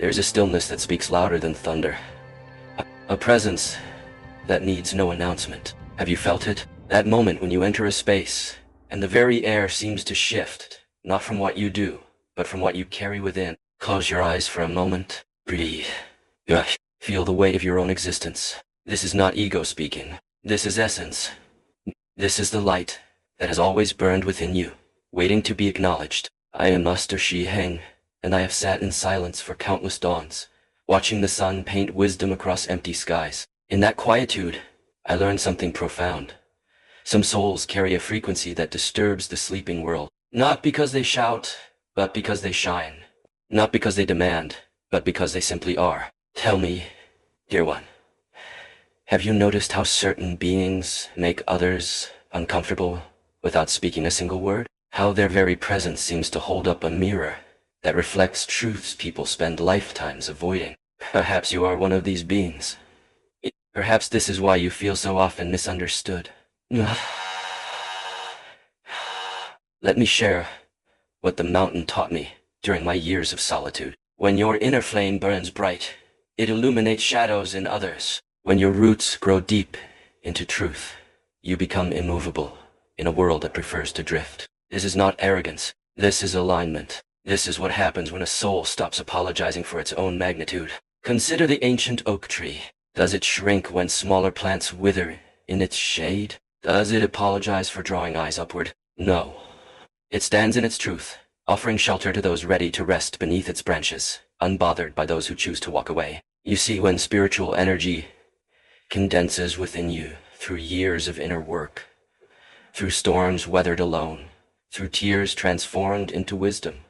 There's a stillness that speaks louder than thunder. A presence that needs no announcement. Have you felt it? That moment when you enter a space, and the very air seems to shift, not from what you do, but from what you carry within. Close your eyes for a moment. Breathe. Gosh. Feel the weight of your own existence. This is not ego speaking. This is essence. This is the light that has always burned within you, waiting to be acknowledged. I am Master Shi Heng, and I have sat in silence for countless dawns, watching the sun paint wisdom across empty skies. In that quietude, I learned something profound. Some souls carry a frequency that disturbs the sleeping world, not because they shout, but because they shine. Not because they demand, but because they simply are. Tell me, dear one, have you noticed how certain beings make others uncomfortable without speaking a single word? How their very presence seems to hold up a mirror that reflects truths people spend lifetimes avoiding? Perhaps you are one of these beings. Perhaps this is why you feel so often misunderstood. Let me share what the mountain taught me during my years of solitude. When your inner flame burns bright, it illuminates shadows in others. When your roots grow deep into truth, you become immovable in a world that prefers to drift. This is not arrogance. This is alignment. This is what happens when a soul stops apologizing for its own magnitude. Consider the ancient oak tree. Does it shrink when smaller plants wither in its shade? Does it apologize for drawing eyes upward? No. It stands in its truth, offering shelter to those ready to rest beneath its branches, unbothered by those who choose to walk away. You see, when spiritual energy condenses within you through years of inner work, through storms weathered alone, through tears transformed into wisdom,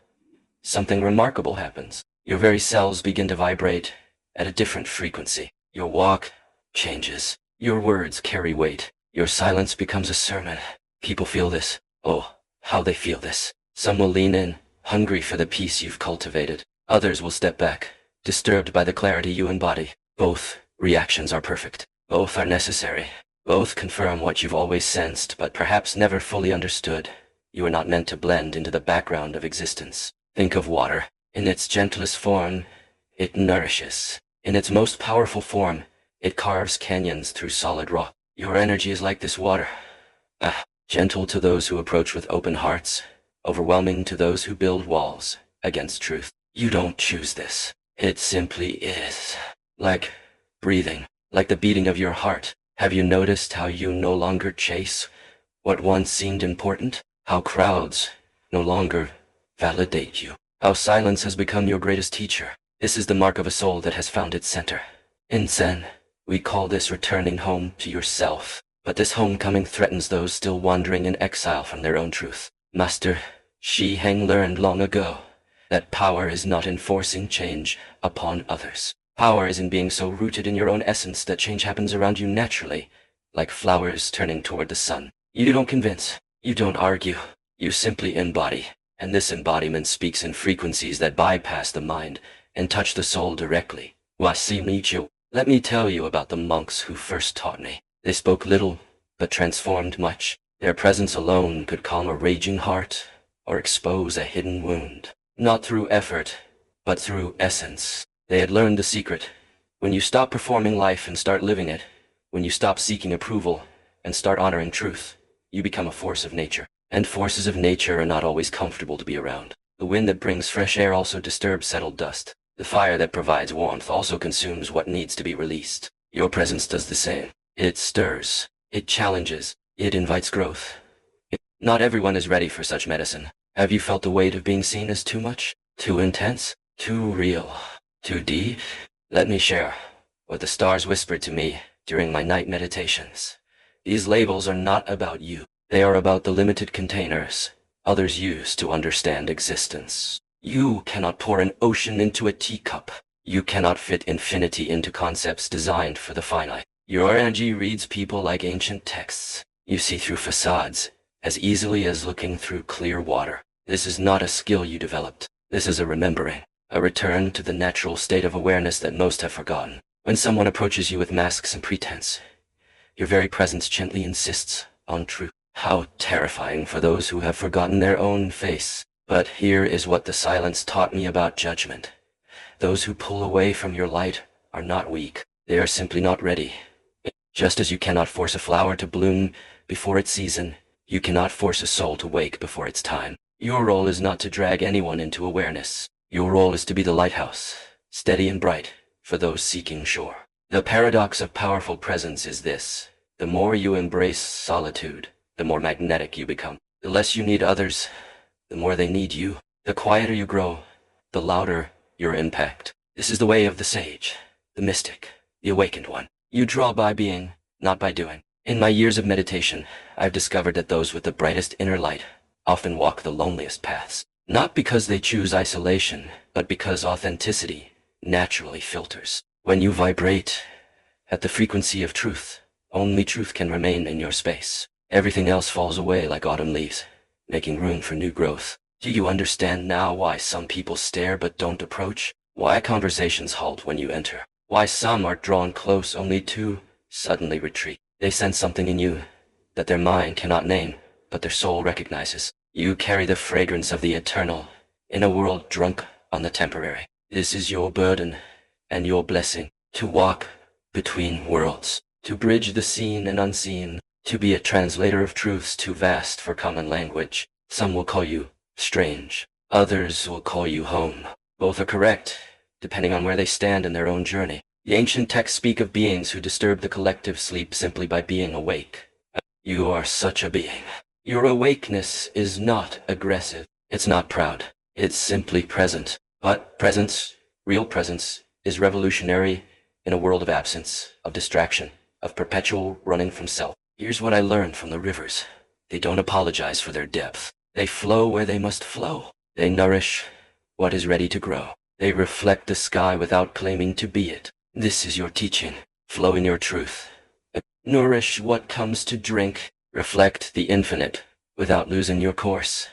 something remarkable happens. Your very cells begin to vibrate at a different frequency. Your walk changes. Your words carry weight. Your silence becomes a sermon. People feel this. Oh, how they feel this. Some will lean in, hungry for the peace you've cultivated. Others will step back, disturbed by the clarity you embody. Both reactions are perfect. Both are necessary. Both confirm what you've always sensed, but perhaps never fully understood. You are not meant to blend into the background of existence. Think of water. In its gentlest form, it nourishes. In its most powerful form, it carves canyons through solid rock. Your energy is like this water. Gentle to those who approach with open hearts, overwhelming to those who build walls against truth. You don't choose this. It simply is. Like breathing, like the beating of your heart. Have you noticed how you no longer chase what once seemed important? How crowds no longer validate you? How silence has become your greatest teacher? This is the mark of a soul that has found its center. In Zen, we call this returning home to yourself. But this homecoming threatens those still wandering in exile from their own truth. Master Shi Heng learned long ago that power is not in forcing change upon others. Power is in being so rooted in your own essence that change happens around you naturally, like flowers turning toward the sun. You don't convince. You don't argue. You simply embody. And this embodiment speaks in frequencies that bypass the mind and touch the soul directly. Wasimichu. Let me tell you about the monks who first taught me. They spoke little, but transformed much. Their presence alone could calm a raging heart or expose a hidden wound. Not through effort, but through essence. They had learned the secret. When you stop performing life and start living it, when you stop seeking approval and start honoring truth, you become a force of nature. And forces of nature are not always comfortable to be around. The wind that brings fresh air also disturbs settled dust. The fire that provides warmth also consumes what needs to be released. Your presence does the same. It stirs. It challenges. It invites growth. Not everyone is ready for such medicine. Have you felt the weight of being seen as too much? Too intense? Too real? Too deep? Let me share what the stars whispered to me during my night meditations. These labels are not about you. They are about the limited containers others use to understand existence. You cannot pour an ocean into a teacup. You cannot fit infinity into concepts designed for the finite. Your energy reads people like ancient texts. You see through facades as easily as looking through clear water. This is not a skill you developed. This is a remembering, a return to the natural state of awareness that most have forgotten. When someone approaches you with masks and pretense, your very presence gently insists on truth. How terrifying for those who have forgotten their own face. But here is what the silence taught me about judgment. Those who pull away from your light are not weak. They are simply not ready. Just as you cannot force a flower to bloom before its season, you cannot force a soul to wake before its time. Your role is not to drag anyone into awareness. Your role is to be the lighthouse, steady and bright, for those seeking shore. The paradox of powerful presence is this: the more you embrace solitude, the more magnetic you become. The less you need others, the more they need you. The quieter you grow, the louder your impact. This is the way of the sage, the mystic, the awakened one. You draw by being, not by doing. In my years of meditation, I've discovered that those with the brightest inner light often walk the loneliest paths. Not because they choose isolation, but because authenticity naturally filters. When you vibrate at the frequency of truth, only truth can remain in your space. Everything else falls away like autumn leaves, making room for new growth. Do you understand now why some people stare but don't approach? Why conversations halt when you enter? Why some are drawn close only to suddenly retreat? They sense something in you that their mind cannot name, but their soul recognizes. You carry the fragrance of the eternal in a world drunk on the temporary. This is your burden and your blessing, to walk between worlds, to bridge the seen and unseen, to be a translator of truths too vast for common language. Some will call you strange. Others will call you home. Both are correct, depending on where they stand in their own journey. The ancient texts speak of beings who disturb the collective sleep simply by being awake. You are such a being. Your awakeness is not aggressive. It's not proud. It's simply present. But presence, real presence, is revolutionary in a world of absence, of distraction, of perpetual running from self. Here's what I learned from the rivers. They don't apologize for their depth. They flow where they must flow. They nourish what is ready to grow. They reflect the sky without claiming to be it. This is your teaching. Flow in your truth. Nourish what comes to drink. Reflect the infinite without losing your course.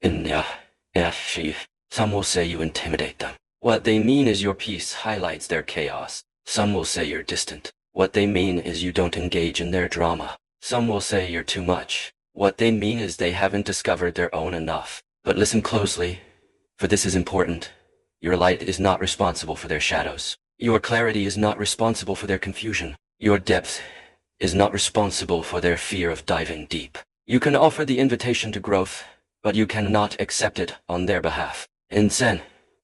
Some will say you intimidate them. What they mean is your peace highlights their chaos. Some will say you're distant. What they mean is you don't engage in their drama. Some will say you're too much. What they mean is they haven't discovered their own enough. But listen closely, for this is important. Your light is not responsible for their shadows. Your clarity is not responsible for their confusion. Your depth is not responsible for their fear of diving deep. You can offer the invitation to growth, but you cannot accept it on their behalf. In Zen,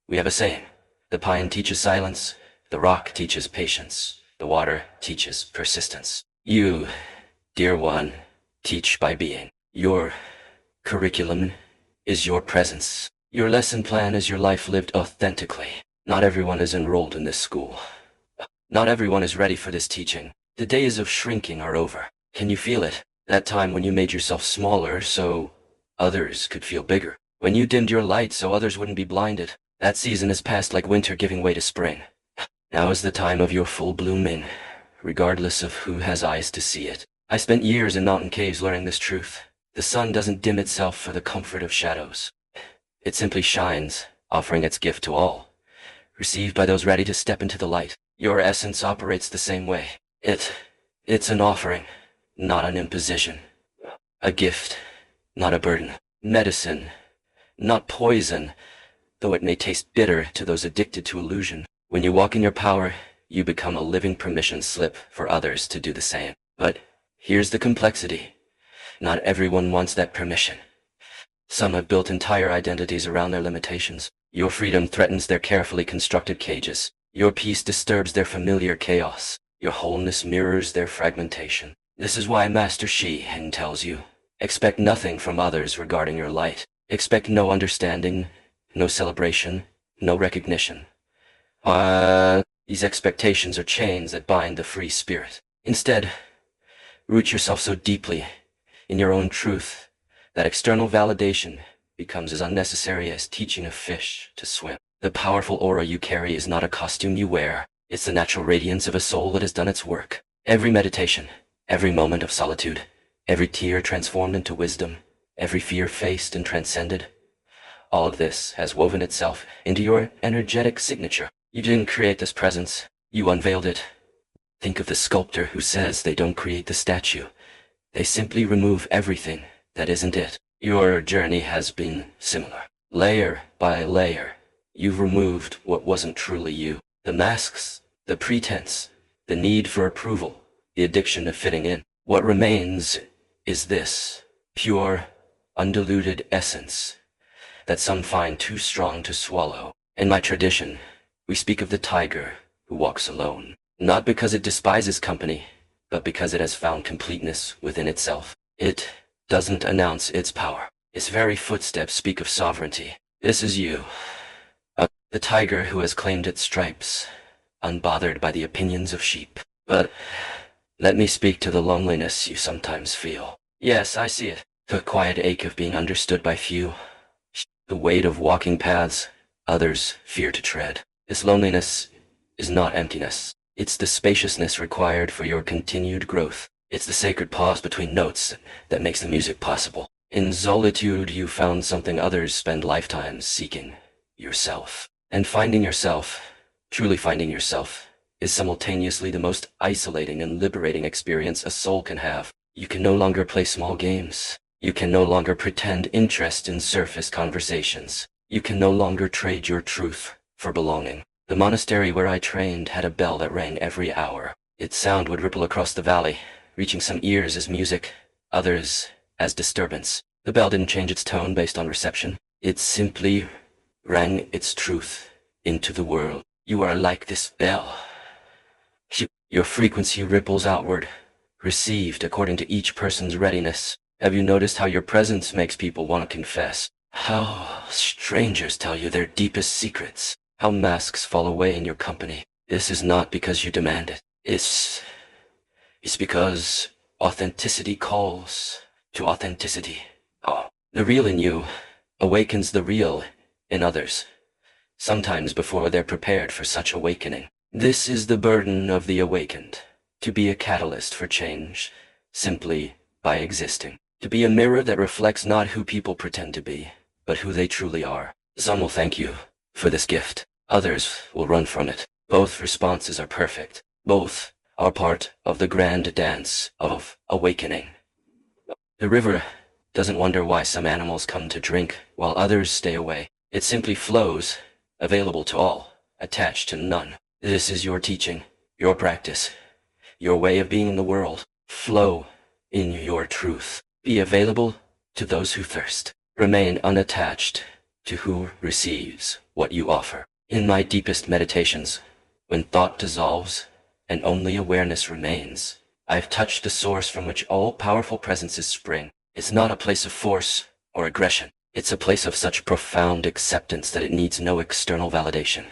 we have a saying: the pine teaches silence, the rock teaches patience, the water teaches persistence. You, dear one, teach by being. Your curriculum is your presence. Your lesson plan is your life lived authentically. Not everyone is enrolled in this school. Not everyone is ready for this teaching. The days of shrinking are over. Can you feel it? That time when you made yourself smaller so others could feel bigger. When you dimmed your light so others wouldn't be blinded. That season has passed like winter giving way to spring. Now is the time of your full blooming, regardless of who has eyes to see it. I spent years in mountain caves learning this truth. The sun doesn't dim itself for the comfort of shadows. It simply shines, offering its gift to all, received by those ready to step into the light. Your essence operates the same way. It's an offering, not an imposition. A gift, not a burden. Medicine, not poison, though it may taste bitter to those addicted to illusion. When you walk in your power, you become a living permission slip for others to do the same. But here's the complexity. Not everyone wants that permission. Some have built entire identities around their limitations. Your freedom threatens their carefully constructed cages. Your peace disturbs their familiar chaos. Your wholeness mirrors their fragmentation. This is why Master Shi Heng Yi tells you, expect nothing from others regarding your light. Expect no understanding, no celebration, no recognition. These expectations are chains that bind the free spirit. Instead, root yourself so deeply in your own truth that external validation becomes as unnecessary as teaching a fish to swim. The powerful aura you carry is not a costume you wear. It's the natural radiance of a soul that has done its work. Every meditation, every moment of solitude, every tear transformed into wisdom, every fear faced and transcended, all of this has woven itself into your energetic signature. You didn't create this presence, you unveiled it. Think of the sculptor who says they don't create the statue. They simply remove everything that isn't it. Your journey has been similar. Layer by layer, You've removed what wasn't truly you. The masks, the pretense, the need for approval, the addiction of fitting in. What remains is this pure, undiluted essence that some find too strong to swallow. In my tradition, we speak of the tiger who walks alone, not because it despises company, but because it has found completeness within itself. It doesn't announce its power. Its very footsteps speak of sovereignty. This is you, the tiger who has claimed its stripes, unbothered by the opinions of sheep. But let me speak to the loneliness you sometimes feel. Yes, I see it. The quiet ache of being understood by few. The weight of walking paths others fear to tread. This loneliness is not emptiness. It's the spaciousness required for your continued growth. It's the sacred pause between notes that makes the music possible. In solitude, you found something others spend lifetimes seeking: yourself. And finding yourself, truly finding yourself, is simultaneously the most isolating and liberating experience a soul can have. You can no longer play small games. You can no longer pretend interest in surface conversations. You can no longer trade your truth for belonging. The monastery where I trained had a bell that rang every hour. Its sound would ripple across the valley, reaching some ears as music, others as disturbance. The bell didn't change its tone based on reception. It simply rang its truth into the world. You are like this bell. Your frequency ripples outward, received according to each person's readiness. Have you noticed how your presence makes people want to confess? How strangers tell you their deepest secrets? How masks fall away in your company? This is not because you demand it. It's because authenticity calls to authenticity. Oh, the real in you awakens the real in others, sometimes before they're prepared for such awakening. This is the burden of the awakened, to be a catalyst for change, simply by existing. To be a mirror that reflects not who people pretend to be, but who they truly are. Some will thank you for this gift. Others will run from it. Both responses are perfect. Both are part of the grand dance of awakening. The river doesn't wonder why some animals come to drink while others stay away. It simply flows, available to all, attached to none. This is your teaching, your practice, your way of being in the world. Flow in your truth. Be available to those who thirst. Remain unattached to who receives what you offer. In my deepest meditations, when thought dissolves and only awareness remains, I've touched the source from which all powerful presences spring. It's not a place of force or aggression. It's a place of such profound acceptance that it needs no external validation.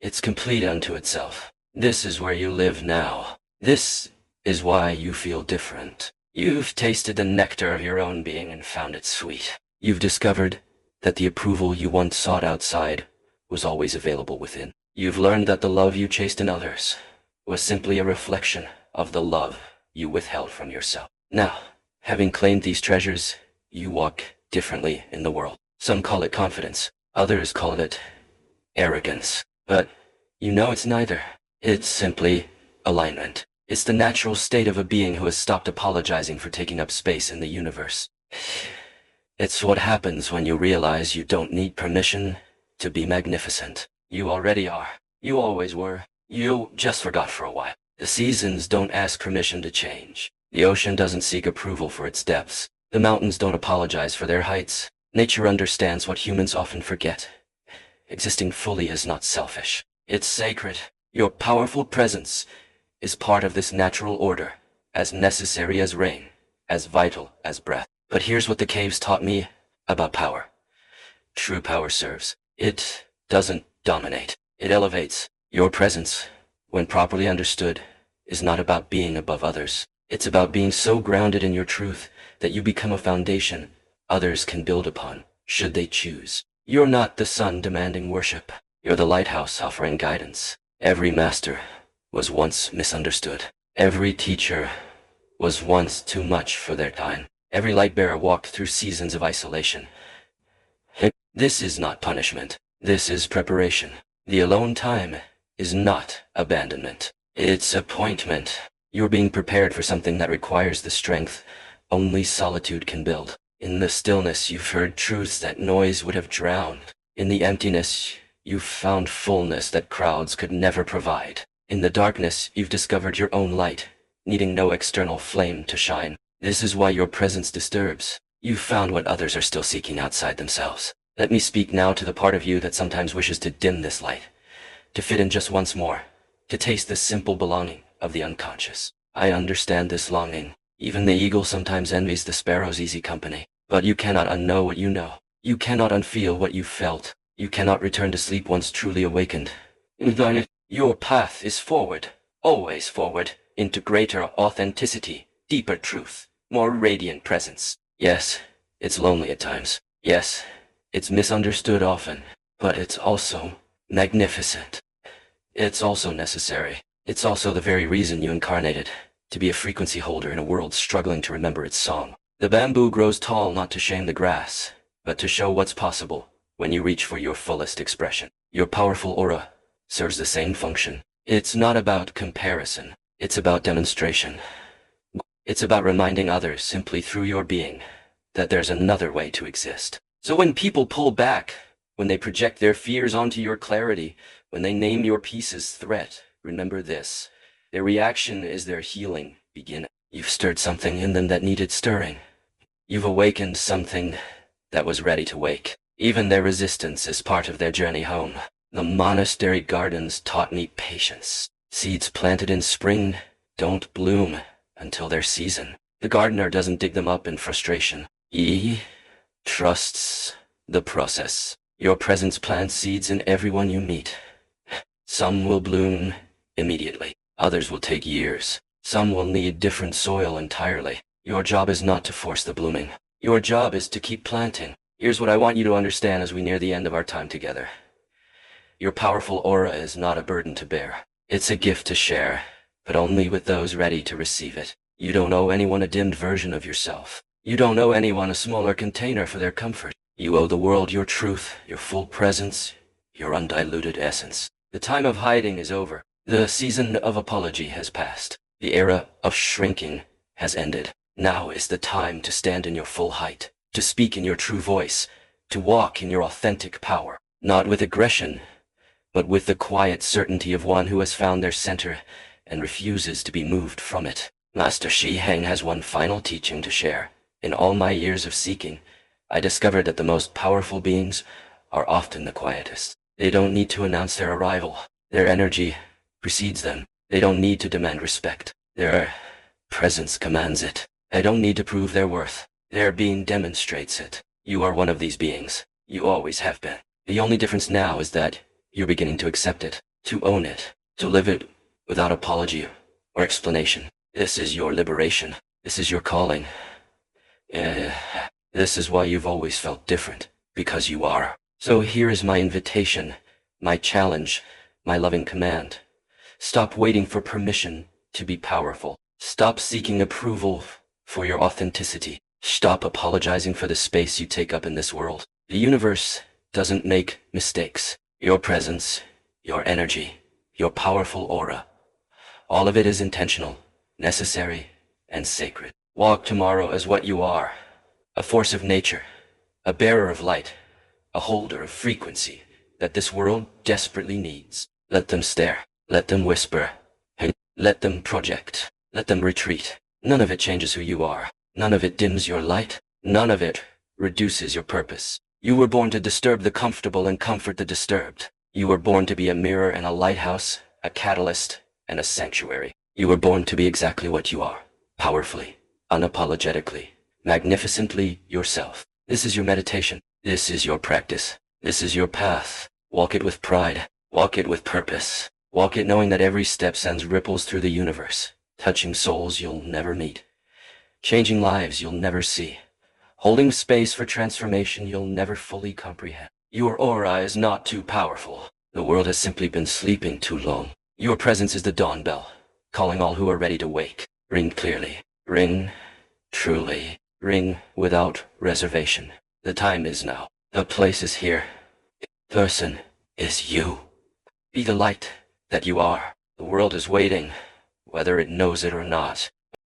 It's complete unto itself. This is where you live now. This is why you feel different. You've tasted the nectar of your own being and found it sweet. You've discovered that the approval you once sought outside was always available within. You've learned that the love you chased in others was simply a reflection of the love you withheld from yourself. Now, having claimed these treasures, you walk differently in the world. Some call it confidence. Others call it arrogance. But you know it's neither. It's simply alignment. It's the natural state of a being who has stopped apologizing for taking up space in the universe. It's what happens when you realize you don't need permission to be magnificent. You already are. You always were. You just forgot for a while. The seasons don't ask permission to change. The ocean doesn't seek approval for its depths. The mountains don't apologize for their heights. Nature understands what humans often forget. Existing fully is not selfish. It's sacred. Your powerful presence is part of this natural order, as necessary as rain, as vital as breath. But here's what the caves taught me about power. True power serves. It doesn't dominate. It elevates. Your presence, when properly understood, is not about being above others. It's about being so grounded in your truth that you become a foundation others can build upon, should they choose. You're not the sun demanding worship. You're the lighthouse offering guidance. Every master was once misunderstood. Every teacher was once too much for their time. Every light bearer walked through seasons of isolation. This is not punishment. This is preparation. The alone time is not abandonment. It's appointment. You're being prepared for something that requires the strength only solitude can build. In the stillness you've heard truths that noise would have drowned. In the emptiness, you've found fullness that crowds could never provide. In the darkness, you've discovered your own light, needing no external flame to shine. This is why your presence disturbs. You've found what others are still seeking outside themselves. Let me speak now to the part of you that sometimes wishes to dim this light, to fit in just once more, to taste the simple belonging of the unconscious. I understand this longing. Even the eagle sometimes envies the sparrow's easy company. But you cannot unknow what you know. You cannot unfeel what you felt. You cannot return to sleep once truly awakened. Your path is forward, always forward, into greater authenticity, deeper truth, more radiant presence. Yes, it's lonely at times. Yes, it's misunderstood often. But it's also magnificent. It's also necessary. It's also the very reason you incarnated, to be a frequency holder in a world struggling to remember its song. The bamboo grows tall not to shame the grass, but to show what's possible when you reach for your fullest expression. Your powerful aura serves the same function. It's not about comparison. It's about demonstration. It's about reminding others simply through your being that there's another way to exist. So when people pull back, when they project their fears onto your clarity, when they name your peace as threat, remember this. Their reaction is their healing beginning. You've stirred something in them that needed stirring. You've awakened something that was ready to wake. Even their resistance is part of their journey home. The monastery gardens taught me patience. Seeds planted in spring don't bloom until their season. The gardener doesn't dig them up in frustration. He trusts the process. Your presence plants seeds in everyone you meet. Some will bloom immediately. Others will take years. Some will need different soil entirely. Your job is not to force the blooming. Your job is to keep planting. Here's what I want you to understand as we near the end of our time together. Your powerful aura is not a burden to bear. It's a gift to share, but only with those ready to receive it. You don't owe anyone a dimmed version of yourself. You don't owe anyone a smaller container for their comfort. You owe the world your truth, your full presence, your undiluted essence. The time of hiding is over. The season of apology has passed. The era of shrinking has ended. Now is the time to stand in your full height, to speak in your true voice, to walk in your authentic power, not with aggression, but with the quiet certainty of one who has found their center and refuses to be moved from it. Master Shi Heng has one final teaching to share. In all my years of seeking, I discovered that the most powerful beings are often the quietest. They don't need to announce their arrival. Their energy precedes them. They don't need to demand respect. Their presence commands it. They don't need to prove their worth. Their being demonstrates it. You are one of these beings. You always have been. The only difference now is that you're beginning to accept it, to own it, to live it without apology or explanation. This is your liberation. This is your calling. This is why you've always felt different, because you are. So here is my invitation, my challenge, my loving command. Stop waiting for permission to be powerful. Stop seeking approval for your authenticity. Stop apologizing for the space you take up in this world. The universe doesn't make mistakes. Your presence, your energy, your powerful aura, all of it is intentional, necessary, and sacred. Walk tomorrow as what you are, a force of nature, a bearer of light, a holder of frequency that this world desperately needs. Let them stare, let them whisper, let them project, let them retreat. None of it changes who you are. None of it dims your light. None of it reduces your purpose. You were born to disturb the comfortable and comfort the disturbed. You were born to be a mirror and a lighthouse, a catalyst and a sanctuary. You were born to be exactly what you are, powerfully, unapologetically, magnificently yourself. This is your meditation. This is your practice. This is your path. Walk it with pride. Walk it with purpose. Walk it knowing that every step sends ripples through the universe, touching souls you'll never meet, changing lives you'll never see, holding space for transformation you'll never fully comprehend. Your aura is not too powerful. The world has simply been sleeping too long. Your presence is the dawn bell, calling all who are ready to wake. Ring clearly. Ring truly. Ring without reservation. The time is now. The place is here. The person is you. Be the light that you are. The world is waiting, whether it knows it or not.